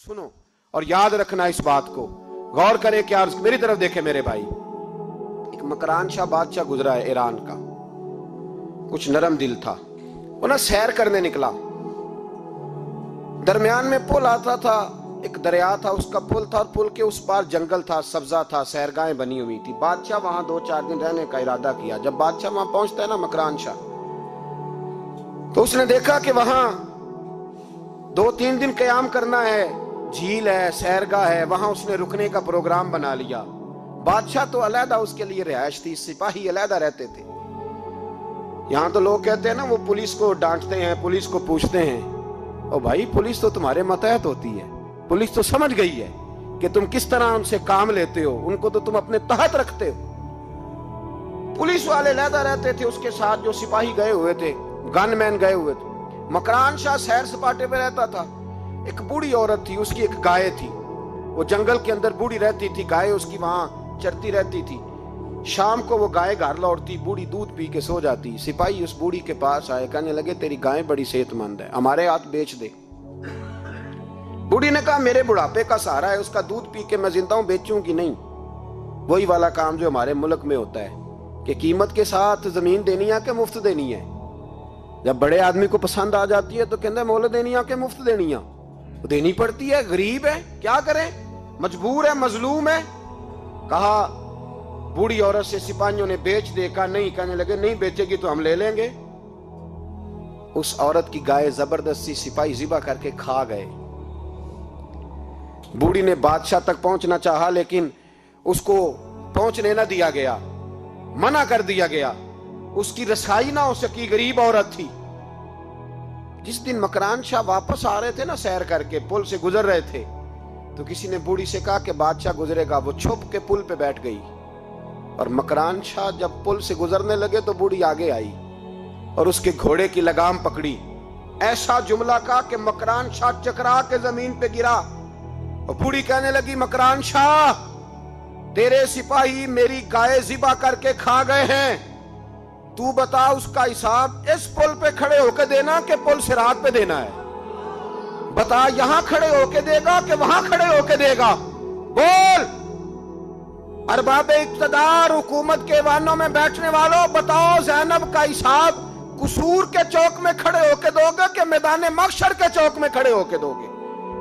सुनो और याद रखना इस बात को, गौर करे क्या, मेरी तरफ देखे मेरे भाई। एक मकरान शाह बादशाह गुजरा है ईरान का, कुछ नरम दिल था। वो ना सैर करने निकला, दरमियान में पुल आता था, एक दरिया था, उसका पुल था, और पुल के उस पार जंगल था, सब्जा था, सैरगाहें बनी हुई थी। बादशाह वहां 2-4 दिन रहने का इरादा किया। जब बादशाह वहां पहुंचता है ना मकरान शाह, तो उसने देखा कि वहां 2-3 दिन क़याम करना है, झील है, सैरगाह है, वहां उसने रुकने का प्रोग्राम बना लिया। बादशाह तो अलहदा उसके लिए रिहाइश थी, सिपाही अलहदा रहते थे। यहां तो लोग कहते हैं ना, वो पुलिस को डांटते हैं, पुलिस को पूछते हैं, ओ भाई पुलिस तो तुम्हारे मतहत होती है, पुलिस तो समझ गई है कि तुम किस तरह उनसे काम लेते हो, उनको तो तुम अपने तहत रखते हो। पुलिस वाले अलहदा रहते थे, उसके साथ जो सिपाही गए हुए थे, गनमैन गए हुए थे। मकरान शाह सैर सपाटे पे रहता था। एक बूढ़ी औरत थी, उसकी एक गाय थी, वो जंगल के अंदर बूढ़ी रहती थी, गाय उसकी वहां चरती रहती थी। शाम को वो गाय घर लौटती, बूढ़ी दूध पी के सो जाती। सिपाही उस बूढ़ी के पास आए, कहने लगे तेरी गाय बड़ी सेहतमंद है, हमारे हाथ बेच दे। बूढ़ी ने कहा मेरे बुढ़ापे का सहारा है, उसका दूध पी के मैं जिंदा हूं, बेचूंगी नहीं। वही वाला काम जो हमारे मुल्क में होता है कि कीमत के साथ जमीन देनी है कि मुफ्त देनी है। जब बड़े आदमी को पसंद आ जाती है तो कहते हैं मोल देनी है कि मुफ्त देनी है, देनी पड़ती है, गरीब है, क्या करें, मजबूर है, मजलूम है। कहा बूढ़ी औरत से सिपाहियों ने बेच दे, कहा नहीं, कहने लगे नहीं बेचेगी तो हम ले लेंगे। उस औरत की गाय जबरदस्ती सिपाही ज़िबा करके खा गए। बूढ़ी ने बादशाह तक पहुंचना चाहा, लेकिन उसको पहुंचने ना दिया गया, मना कर दिया गया, उसकी रसाई ना हो सकी, गरीब औरत थी। जिस दिन मकरान शाह वापस आ रहे थे ना, सैर करके पुल से गुजर रहे थे, तो किसी ने बूढ़ी से कहा कि बादशाह गुजरेगा। वो छुप के पुल पे बैठ गई, और मकरान शाह जब पुल से गुजरने लगे तो बूढ़ी आगे आई और उसके घोड़े की लगाम पकड़ी। ऐसा जुमला कहा कि मकरान शाह चकरा के जमीन पे गिरा। और बूढ़ी कहने लगी मकरान शाह, तेरे सिपाही मेरी गाय ज़िबा करके खा गए हैं, तू बता उसका हिसाब इस पुल पे खड़े होके देना कि पुल सिरात पे देना है। बता यहां खड़े होके देगा कि वहां खड़े होके देगा, बोल। अरबाब इक्तदार, हुकूमत के वानों में बैठने वालों, बताओ ज़ैनब का हिसाब कसूर के चौक में खड़े होके दोगे कि मैदान महशर के चौक में खड़े होके दोगे?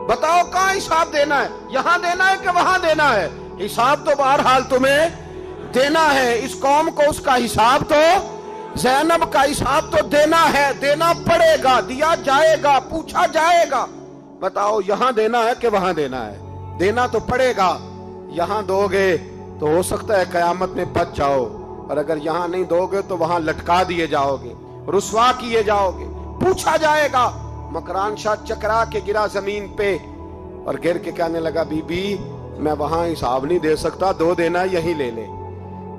बताओ कहां हिसाब देना है, यहां देना है कि वहां देना है? हिसाब तो बहरहाल तुम्हें देना है। इस कौम को उसका हिसाब तो, ज़ैनब का हिसाब तो देना है, देना पड़ेगा, दिया जाएगा, पूछा जाएगा। बताओ यहां देना है कि वहां देना है? देना तो पड़ेगा। यहां दोगे तो हो सकता है कयामत में बच जाओ, और अगर यहां नहीं दोगे तो वहां लटका दिए जाओगे, रुसवा किए जाओगे, पूछा जाएगा। मकरान शाह चकरा के गिरा जमीन पे और गिर के कहने लगा बीबी मैं वहां हिसाब नहीं दे सकता, दो देना यही ले ले,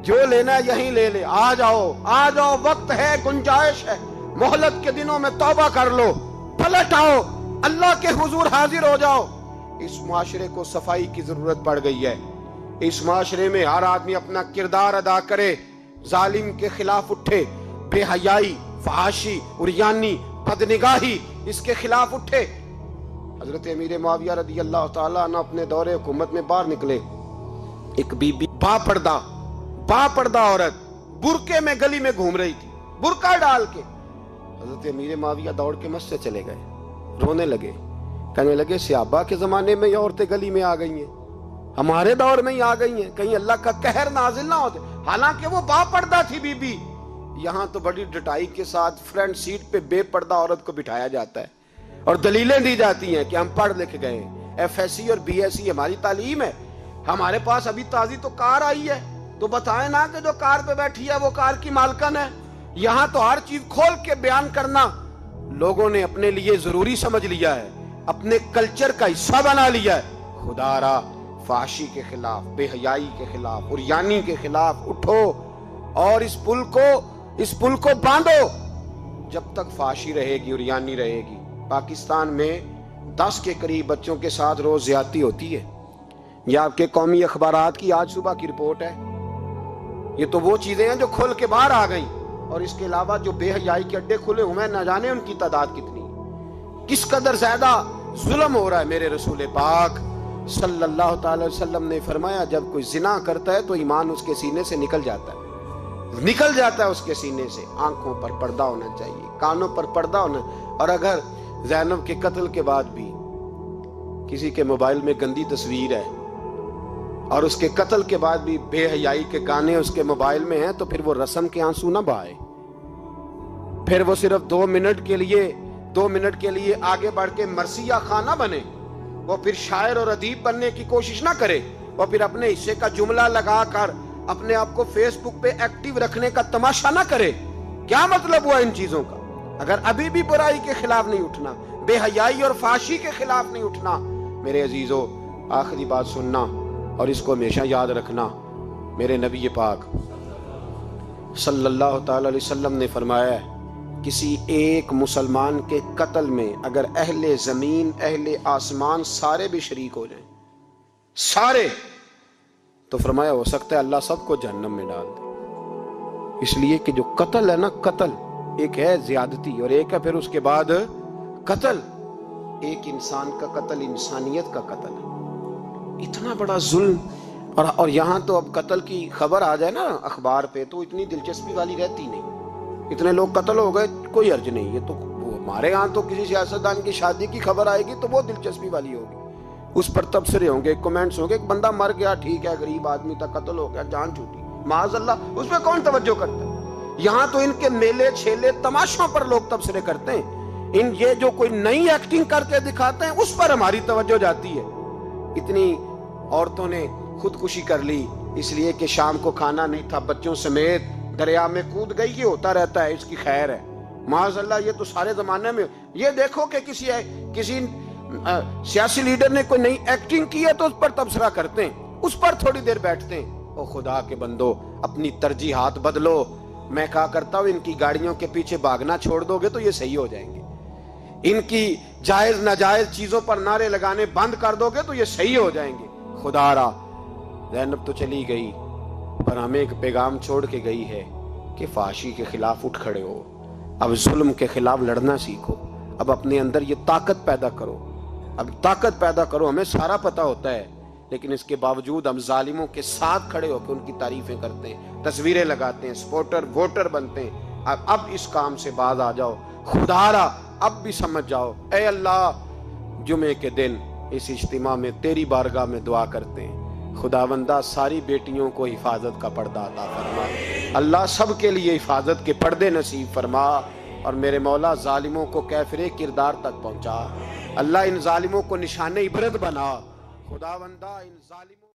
जो लेना यही ले ले, आ जाओ, आ जाओ, वक्त है, गुंजाइश है, मोहलत के दिनों में तौबा कर लो, पलट आओ, अल्लाह के हुजूर हाजिर हो जाओ। इस मुआशरे को सफाई की जरूरत पड़ गई है। इस मुआशरे में हर आदमी अपना किरदार अदा करे, जालिम के खिलाफ उठे, बेहयाई, फहाशी, उरियानी, बदनिगाही, इसके खिलाफ उठे। हजरत अमीर मुआविया रदी अल्लाह ताला अन्हु अपने दौरे हुकूमत में बाहर निकले। एक बीबी बापर्दा औरत बुरके में गली में घूम रही थी, बुरका डाल के। हजरत अमीर मुआविया दौड़ के मस्जिद चले गए, रोने लगे, कहने लगे सहाबा के जमाने में ये औरतें गली में आ गई हैं, हमारे दौर में ही आ गई हैं, कहीं अल्लाह का कहर नाजिल ना होते। हालांकि वो बापर्दा थी बीबी। यहाँ तो बड़ी डटाई के साथ फ्रंट सीट पे बेपर्दा औरत को बिठाया जाता है और दलीलें दी जाती हैं कि हम पढ़ लिख गए, FSC और BSc हमारी तालीम है, हमारे पास अभी ताजी तो कार आई है, तो बताएं ना कि जो कार पे बैठी है वो कार की मालकन है। यहाँ तो हर चीज खोल के बयान करना लोगों ने अपने लिए जरूरी समझ लिया है, अपने कल्चर का हिस्सा बना लिया है। खुदारा फाशी के खिलाफ, बेहयाई के खिलाफ, उरियानी के खिलाफ उठो और इस पुल को बांधो। जब तक फाशी रहेगी, उरियानी रहेगी। पाकिस्तान में 10 के करीब बच्चों के साथ रोज ज्यादती होती है। यह आपके कौमी अखबारात की आज सुबह की रिपोर्ट है। ये तो वो चीजें हैं जो खुल के बाहर आ गई, और इसके अलावा जो बेहयाई के अड्डे खुले हुए हैं, न जाने उनकी तादाद कितनी, किस कदर ज्यादा ظلم ہو رہا ہے۔ میرے رسول پاک صلی اللہ تعالی وسلم نے فرمایا جب کوئی زنا کرتا ہے تو ایمان اس کے سینے سے نکل جاتا ہے اس کے سینے سے۔ آنکھوں پر پردہ ہونا چاہیے، کانوں پر پردہ ہونا۔ اور اگر زینب کے قتل کے بعد بھی کسی کے موبائل میں گندی تصویر ہے اور اس کے قتل کے بعد بھی بے حیائی کے گانے اس کے موبائل میں ہیں، تو پھر وہ رسم کے آنسو نہ بہائے، پھر وہ صرف 2 منٹ کے لیے آگے بڑھ کے مرثیہ خان نہ بنے، وہ پھر شاعر اور ادیب بننے کی کوشش نہ کرے، وہ پھر اپنے حصے کا جملہ لگا کر اپنے آپ کو فیس بک پہ ایکٹیو رکھنے کا تماشا نہ کرے۔ کیا مطلب ہوا ان چیزوں کا؟ اگر ابھی بھی برائی کے خلاف نہیں اٹھنا، بے حیائی اور فحاشی کے خلاف نہیں اٹھنا، میرے عزیزو آخری بات سننا اور اس کو ہمیشہ یاد رکھنا۔ میرے نبی پاک صلی اللہ تعالی علیہ وسلم نے فرمایا ہے کسی ایک مسلمان کے قتل میں اگر اہل زمین اہل آسمان سارے بھی شریک ہو جائیں، سارے، تو فرمایا ہو سکتا ہے اللہ سب کو جہنم میں ڈال دے۔ اس لیے کہ جو قتل ہے نا، قتل ایک ہے زیادتی اور ایک ہے پھر اس کے بعد قتل۔ ایک انسان کا قتل انسانیت کا قتل ہے، اتنا بڑا ظلم۔ اور یہاں تو اب قتل کی خبر آ جائے نا اخبار پہ تو اتنی دلچسپی والی رہتی نہیں، اتنے لوگ قتل ہو گئے کوئی حرج نہیں۔ یہ تو ہمارے ہاں تو کسی سیاستدان کی شادی کی خبر آئے گی تو وہ دلچسپی والی ہوگی، اس پر تبصرے ہوں گے، کمنٹس ہوں گے، ایک بندہ مر گیا ٹھیک ہے، غریب آدمی تھا، قتل ہو گیا، جان چھوٹی، معاذ اللہ، اس پہ کون توجہ کرتا ہے؟ یہاں تو ان کے میلے چھیلے تماشوں پر لوگ تبصرے کرتے ہیں، یہ جو کوئی نئی ایکٹنگ کر کے دکھاتے ہیں اس پر ہماری توجہ جاتی ہے۔ اتنی عورتوں نے خودکشی کر لی اس لیے کہ شام کو کھانا نہیں تھا، بچوں سمیت دریا میں کود گئی، یہ ہوتا رہتا ہے، اس کی خیر ہے، معاذ اللہ۔ یہ تو سارے زمانے میں، یہ دیکھو کہ کسی سیاسی لیڈر نے کوئی نئی ایکٹنگ کی ہے تو اس پر تبصرہ کرتے ہیں، اس پر تھوڑی دیر بیٹھتے ہیں۔ او خدا کے بندو، اپنی ترجیحات بدلو۔ میں کہا کرتا ہوں ان کی گاڑیوں کے پیچھے بھاگنا چھوڑ دو گے تو یہ صحیح ہو جائیں گے، ان کی جائز ناجائز چیزوں پر نعرے لگانے بند کر دو گے تو یہ صحیح ہو جائیں گے۔ خدا را زینب تو چلی گئی پر ہمیں ایک پیغام چھوڑ کے گئی ہے کہ فحاشی کے خلاف اٹھ کھڑے ہو، اب ظلم کے خلاف لڑنا سیکھو، اب اپنے اندر یہ طاقت پیدا کرو، اب طاقت پیدا کرو۔ ہمیں سارا پتہ ہوتا ہے لیکن اس کے باوجود ہم ظالموں کے ساتھ کھڑے ہو کے ان کی تعریفیں کرتے ہیں، تصویریں لگاتے ہیں، سپورٹر ووٹر بنتے ہیں۔ اب اس کام سے باز آ جاؤ، خدا را اب بھی سمجھ جاؤ۔ اے اللہ، جمعے کے دن اس اجتماع میں تیری بارگاہ میں دعا کرتے ہیں، خداوندہ ساری بیٹیوں کو حفاظت کا پردہ عطا فرما، اللہ سب کے لیے حفاظت کے پردے نصیب فرما، اور میرے مولا ظالموں کو کیفر کردار تک پہنچا۔ اللہ ان ظالموں کو نشان عبرت بنا، خداوندہ ان ظالموں